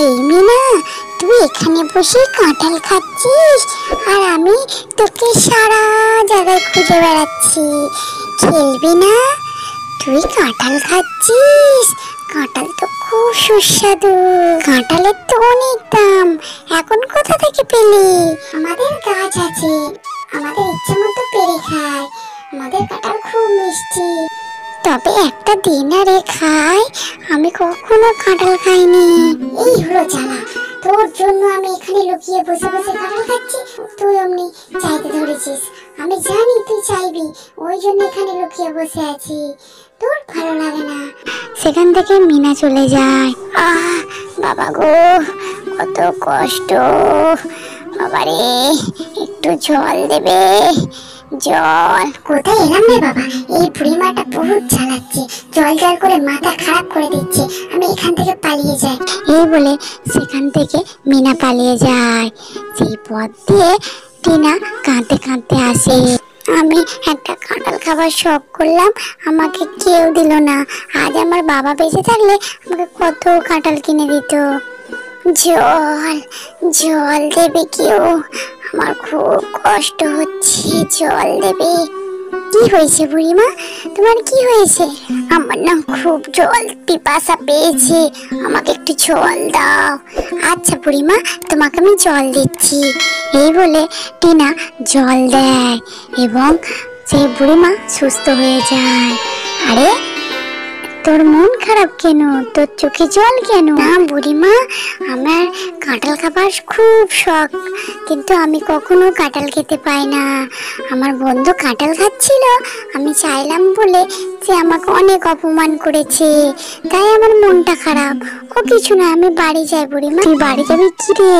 এই মিনা, তুই এখানে বসে কাঁঠাল খাচ্ছিস আর আমি তোকে সারা জায়গায় খুঁজে বেড়াচ্ছি। খেলবি না? তুই কাঁঠাল খাচ্ছিস? কাঁঠাল তো খুব সুস্বাদু। কাঁঠালের তো অনেক দাম। এখন কোথা থেকে পেলি? আমাদের গাছ আছে, আমাদের ইচ্ছে মতো পেরে খাই। আমাদের কাঁঠাল খুব মিষ্টি। তবে একটা দিন আরে খাই, আমি কখনো কাঁঠাল খাইনি। এই হলো জ্বালা, তোর জন্য আমি এখানে লুকিয়ে বসে বসে কাঁঠাল খাচ্ছি, তুই অমনি চাইতে ধরেছিস। আমি জানি তুই চাইবি, ওই জন্য এখানে লুকিয়ে বসে আছি। তোর ভালো লাগে না। সেখান থেকে মিনা চলে যায়। বাবা গো, কত কষ্ট। বাবারে, একটু জল দেবে? জল কোথায় এলাম রে বাবা? এই বুড়িমাটা বহুত চালাচ্ছে, জল জল করে মাথা খারাপ করে দিচ্ছে। আমি এখান থেকে পালিয়ে যাই। এই বলে সেখান থেকে মিনা পালিয়ে যায়। সেই পথ দিয়ে টিনা কাঁদতে কাঁদতে আসে। আমি একটা কাঁঠাল খাবার শখ করলাম, আমাকে কেউ দিল না। আজ আমার বাবা বেঁচে থাকলে আমাকে কত কাঁঠাল কিনে দিত। জল জল দেবে কেউ? আমার খুব কষ্ট হচ্ছে, জল দেবে? কি হয়েছে বুড়িমা, তোমার কি হয়েছে? আমার না খুব জল পিপাসা পেয়েছে, আমাকে একটু জল দাও। আচ্ছা বুড়িমা, তোমাকে আমি জল দিচ্ছি। এই বলে টিনা জল দেয় এবং সেই বুড়িমা সুস্থ হয়ে যায়। আরে, তোর মন খারাপ কেন? তোর চোখে জল কেন? না বুড়িমা, আমার কাঁঠাল খাবার খুব শখ, কিন্তু আমি কখনো কাঁঠাল খেতে পাই না। আমার বন্ধু কাঁঠাল খাচ্ছিল, আমি চাইলাম বলে সে আমাকে অনেক অপমান করেছে, তাই আমার মনটা খারাপ। ও কিছু না, আমি বাড়ি যাই বুড়িমা। তুই বাড়ি যাবি কি রে?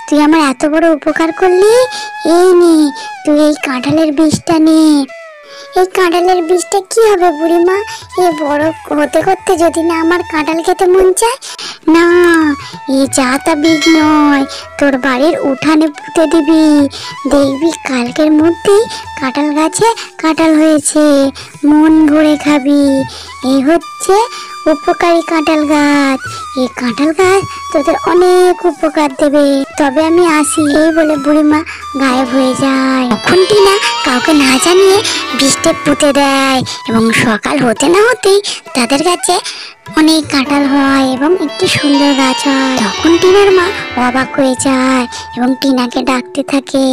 তুই আমার এত বড় উপকার করলি। এই নে, তুই এই কাঁঠালের বীজটা নে। এই কাঁঠালের বীজটা কি হবে বুড়িমা? এই বড় হতে করতে যদি না আমার কাঁঠাল খেতে মন চায় না, এই জাতা বীজ নয়, তোর বাড়ির উঠানে পুঁতে দিবি। দেখবি কালকের মধ্যেই কাঁঠাল গাছে কাঁঠাল হয়েছে, মন ভরে খাবি। এই হচ্ছে উপকারী কাঁঠাল গাছ। এই কাঁঠাল গাছ তোদের অনেক উপকার দেবে। তবে আমি আসি। এই বলে বুড়িমা গায়েব হয়ে যায়। তখন টিনা কাউকে না জানিয়ে বীজটা পুঁতে দেয় এবং সকাল হতে না হতেই তাদের কাছে অনেক কাঁঠাল হয় এবং একটি সুন্দর গাছ হয়। তখন টিনার মা অবাক হয়ে যায় এবং টিনাকে ডাকতে থাকে।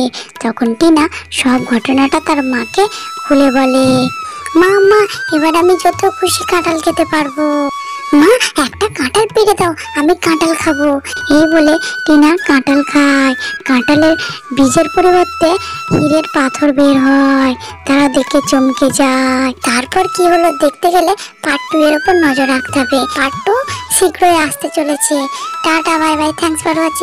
তখন টিনা সব ঘটনাটা তার মাকে খুলে বলে। মা মা, এবার আমি যত খুশি কাঁঠাল খেতে পারবো। মা, একটা কাঁঠাল পেড়ে দাও, আমি কাঁঠাল খাবো। এই বলে টিনা কাঁঠাল খায়। কাঁঠালের বীজের পরিবর্তে হীরের পাথর বের হয়। তারা দেখে চমকে যায়। তারপর কি হলো দেখতে গেলে পার্ট 2 এর উপর নজর রাখতে হবে। পার্ট 2 শীঘ্রই আসতে চলেছে। Tata, bye bye, thanks for watching.